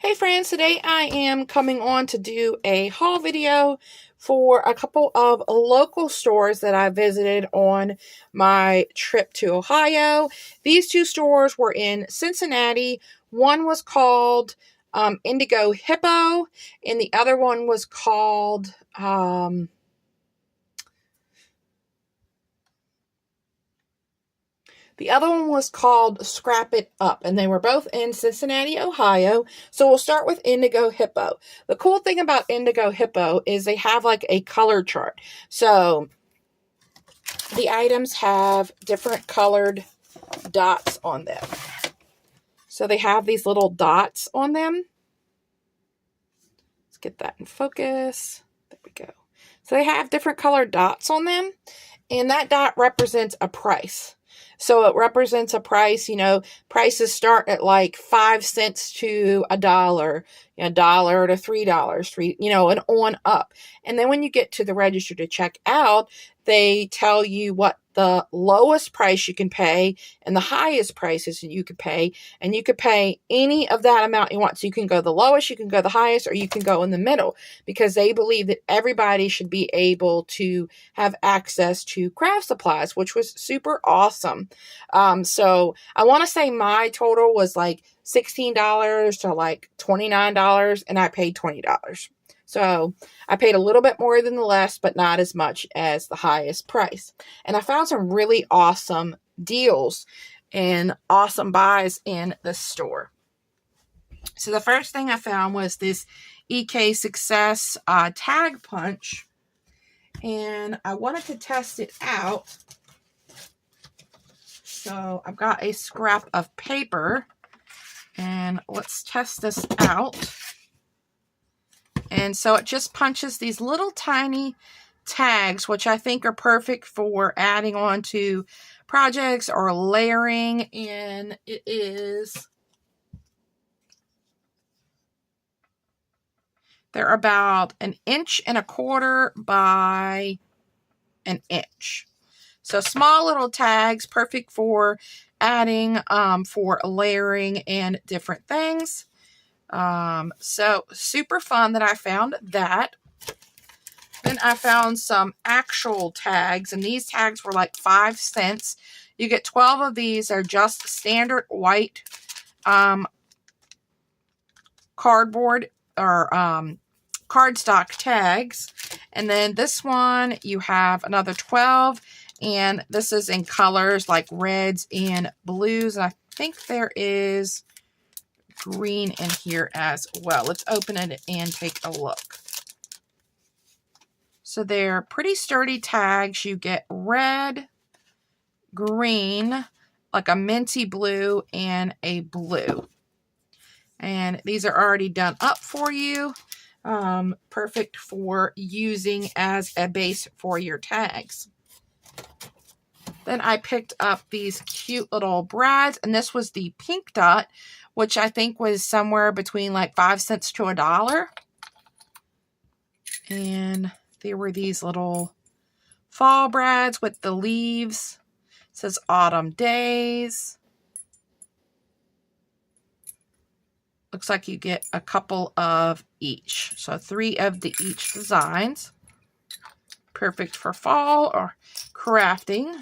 Hey friends, today I am coming on to do a haul video for a couple of local stores that I visited on my trip to Ohio. These two stores were in Cincinnati. One was called Indigo Hippo, and the other one was called Scrap It Up, and they were both in Cincinnati, Ohio. So we'll start with Indigo Hippo. The cool thing about Indigo Hippo is they have like a color chart. So the items have different colored dots on them. So they have these little dots on them. Let's get that in focus. There we go. So they have different colored dots on them, and that dot represents a price. So it represents a price, prices start at like 5 cents to $1, $1 to $3, and on up. And then when you get to the register to check out, they tell you what the lowest price you can pay and the highest prices you could pay. And you could pay any of that amount you want. So you can go the lowest, you can go the highest, or you can go in the middle, because they believe that everybody should be able to have access to craft supplies, which was super awesome. So I want to say my total was like $16 to like $29, and I paid $20. So I paid a little bit more than the less, but not as much as the highest price. And I found some really awesome deals and awesome buys in the store. So the first thing I found was this EK Success tag punch. And I wanted to test it out. So I've got a scrap of paper. And let's test this out. And so it just punches these little tiny tags, which I think are perfect for adding on to projects or layering. And they're about 1.25 inches by 1 inch. So small little tags, perfect for adding, for layering and different things. So super fun that I found that. Then I found some actual tags, and these tags were like 5 cents. You get 12 of these. They're just standard white cardboard or cardstock tags. And then this one, you have another 12, and this is in colors like reds and blues. And I think there is green in here as well. Let's open it and take a look. So they're pretty sturdy tags. You get red, green, like a minty blue, and a blue. And these are already done up for you. Perfect for using as a base for your tags. Then I picked up these cute little brads, and this was the pink dot, which I think was somewhere between like 5 cents to $1. And there were these little fall brads with the leaves. It says Autumn Days. Looks like you get a couple of each. So 3 of the each designs. Perfect for fall or crafting.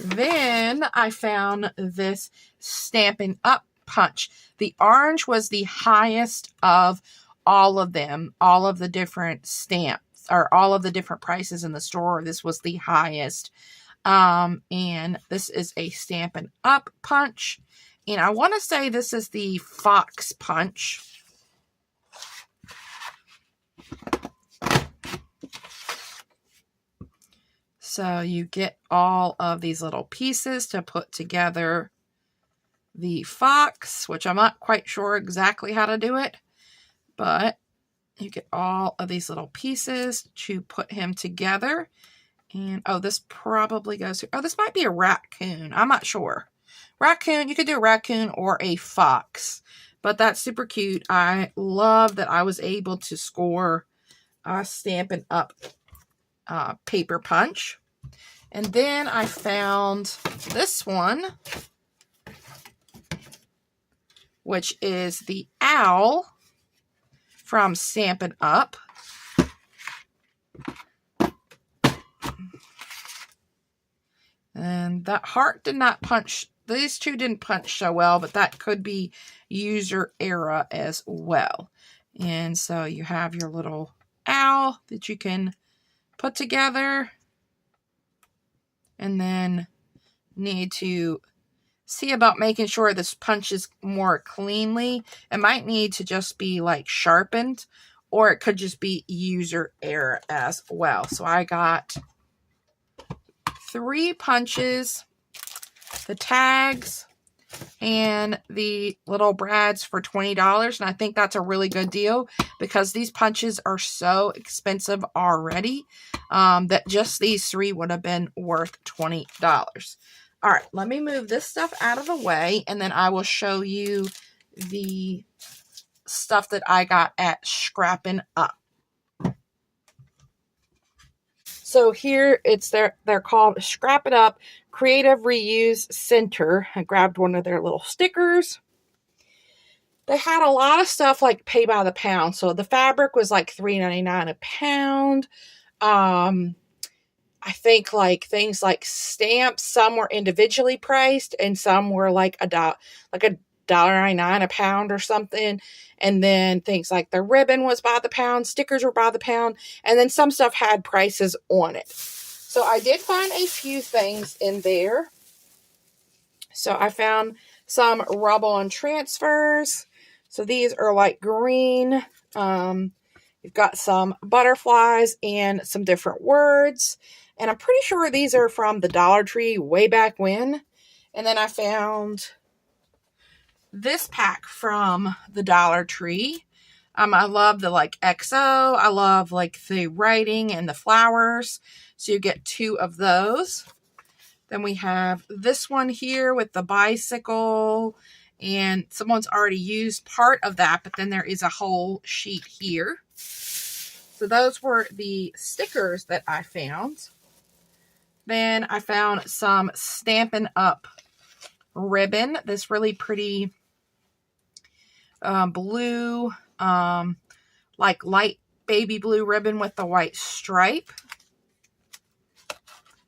Then I found this Stampin' Up punch. The orange was the highest of all of them, all of the different stamps, or all of the different prices in the store. This was the highest. And this is a Stampin' Up punch. And I want to say this is the Fox punch. So you get all of these little pieces to put together the fox, which I'm not quite sure exactly how to do it, but you get all of these little pieces to put him together. And, oh, this probably goes through. Oh, this might be a raccoon. I'm not sure. Raccoon, you could do a raccoon or a fox, but that's super cute. I love that I was able to score Stampin' Up paper punch. And then I found this one, which is the owl from Stampin' Up. And that heart did not punch. These two didn't punch so well, but that could be user error as well. And so you have your little owl that you can put together. And then need to see about making sure this punches more cleanly. It might need to just be like sharpened, or it could just be user error as well. So I got 3 punches, the tags, and the little brads for $20. And I think that's a really good deal because these punches are so expensive already that just these 3 would have been worth $20. All right, let me move this stuff out of the way, and then I will show you the stuff that I got at Scrappin' Up. So here they're called Scrappin' Up Creative Reuse Center. I grabbed one of their little stickers. They had a lot of stuff like pay by the pound. So the fabric was like $3.99 a pound. I think like things like stamps, some were individually priced and some were like $1.99 a pound or something. And then things like the ribbon was by the pound, stickers were by the pound, and then some stuff had prices on it. So I did find a few things in there. So I found some rub-on transfers. So these are like green. You've got some butterflies and some different words. And I'm pretty sure these are from the Dollar Tree way back when. And then I found this pack from the Dollar Tree. I love the like XO. I love like the writing and the flowers. So you get 2 of those. Then we have this one here with the bicycle. And someone's already used part of that, but then there is a whole sheet here. So those were the stickers that I found. Then I found some Stampin' Up ribbon. This really pretty blue, like light baby blue ribbon with the white stripe.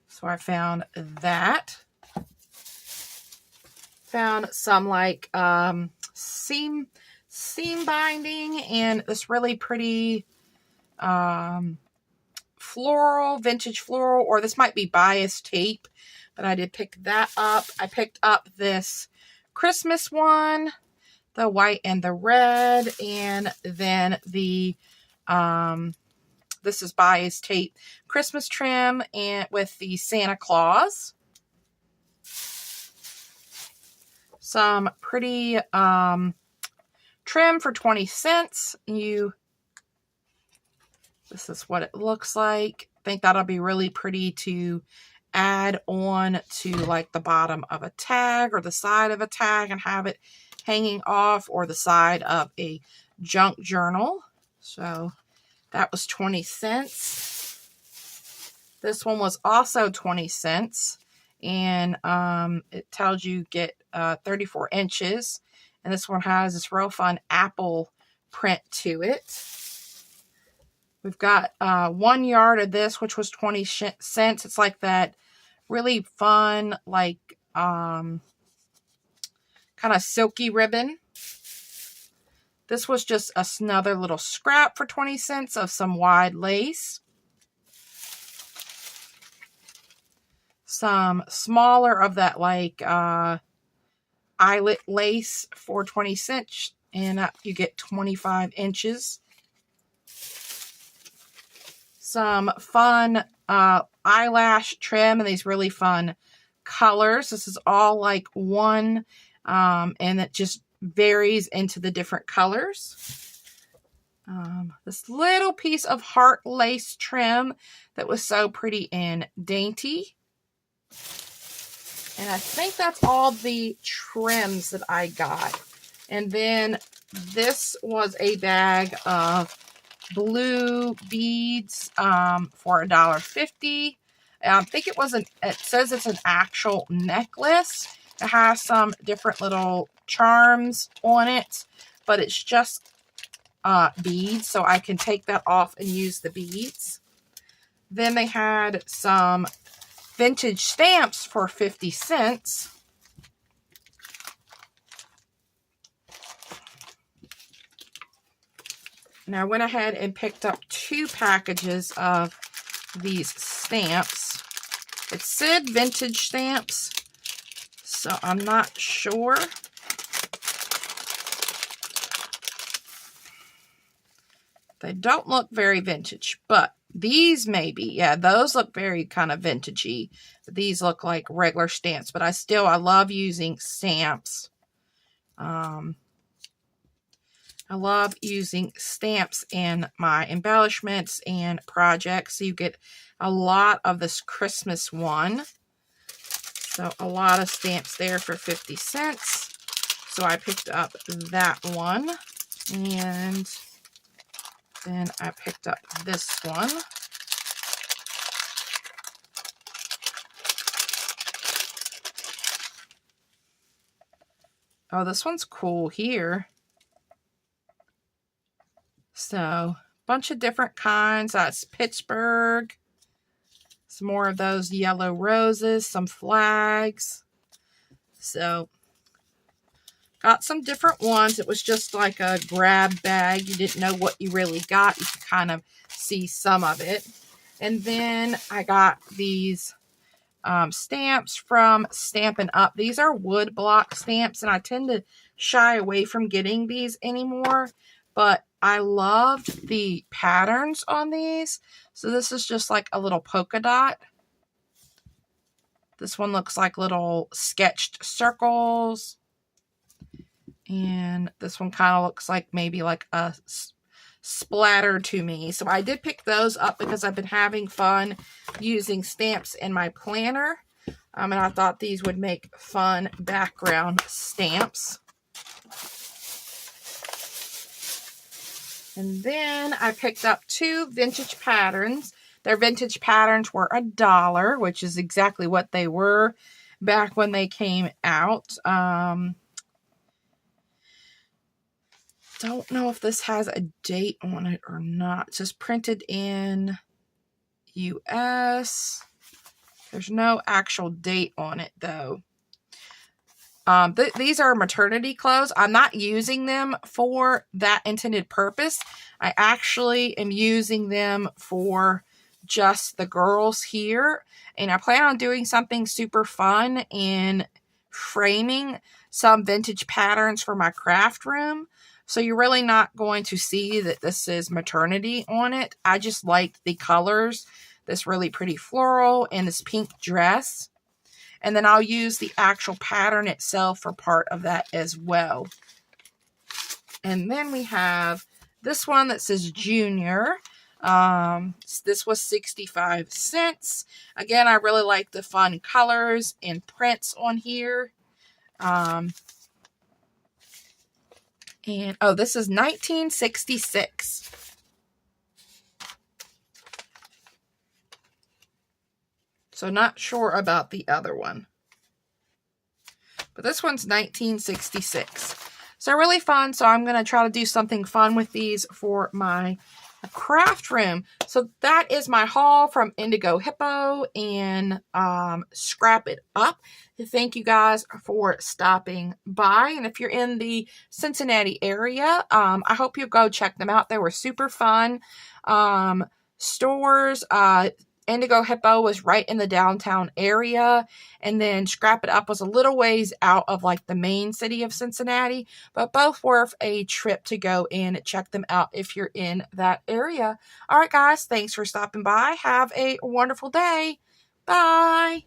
So I found that. Found some like seam binding and this really pretty floral, vintage floral, or this might be bias tape, but I did pick that up. I picked up this Christmas one, the white and the red, and then the this is bias tape Christmas trim and with the Santa Claus. Some pretty trim for 20 cents. This is what it looks like. I think that'll be really pretty to add on to like the bottom of a tag or the side of a tag and have it hanging off, or the side of a junk journal. So that was 20 cents. This one was also 20 cents. And it tells you get 34 inches. And this one has this real fun apple print to it. We've got 1 yard of this, which was 20 cents. It's like that really fun, like kind of silky ribbon. This was just another little scrap for 20 cents of some wide lace. Some smaller of that like eyelet lace for 20 cents. And you get 25 inches. Some fun eyelash trim and these really fun colors. This is all like one and it just varies into the different colors. This little piece of heart lace trim that was so pretty and dainty. And I think that's all the trims that I got. And then this was a bag of blue beads for $1.50. I think it says it's an actual necklace. It has some different little charms on it, but it's just beads, so I can take that off and use the beads. Then they had some vintage stamps for 50 cents. And I went ahead and picked up 2 packages of these stamps. It said vintage stamps, so I'm not sure. They don't look very vintage, but these maybe. Yeah, those look very kind of vintagey. These look like regular stamps, but I love using stamps. I love using stamps in my embellishments and projects. So you get a lot of this Christmas one. So a lot of stamps there for 50 cents. So I picked up that one. And then I picked up this one. Oh, this one's cool here. So, bunch of different kinds. That's Pittsburgh. Some more of those yellow roses. Some flags. So, got some different ones. It was just like a grab bag. You didn't know what you really got. You could kind of see some of it. And then I got these stamps from Stampin' Up. These are wood block stamps, and I tend to shy away from getting these anymore. But I loved the patterns on these. So this is just like a little polka dot. This one looks like little sketched circles. And this one kind of looks like maybe like a splatter to me. So I did pick those up because I've been having fun using stamps in my planner. And I thought these would make fun background stamps. And then I picked up 2 vintage patterns. Their vintage patterns were $1, which is exactly what they were back when they came out. Don't know if this has a date on it or not. It says printed in US. There's no actual date on it though. These are maternity clothes. I'm not using them for that intended purpose. I actually am using them for just the girls here. And I plan on doing something super fun in framing some vintage patterns for my craft room. So you're really not going to see that this is maternity on it. I just like the colors. This really pretty floral and this pink dress. And then I'll use the actual pattern itself for part of that as well. And then we have this one that says Junior. This was 65 cents. Again, I really like the fun colors and prints on here. And oh, this is 1966. So not sure about the other one. But this one's 1966. So really fun. So I'm going to try to do something fun with these for my craft room. So that is my haul from Indigo Hippo and Scrap It Up. Thank you guys for stopping by. And if you're in the Cincinnati area, I hope you go check them out. They were super fun stores. Indigo Hippo was right in the downtown area, and then Scrap It Up was a little ways out of like the main city of Cincinnati, but both worth a trip to go in and check them out if you're in that area. All right, guys, thanks for stopping by. Have a wonderful day. Bye.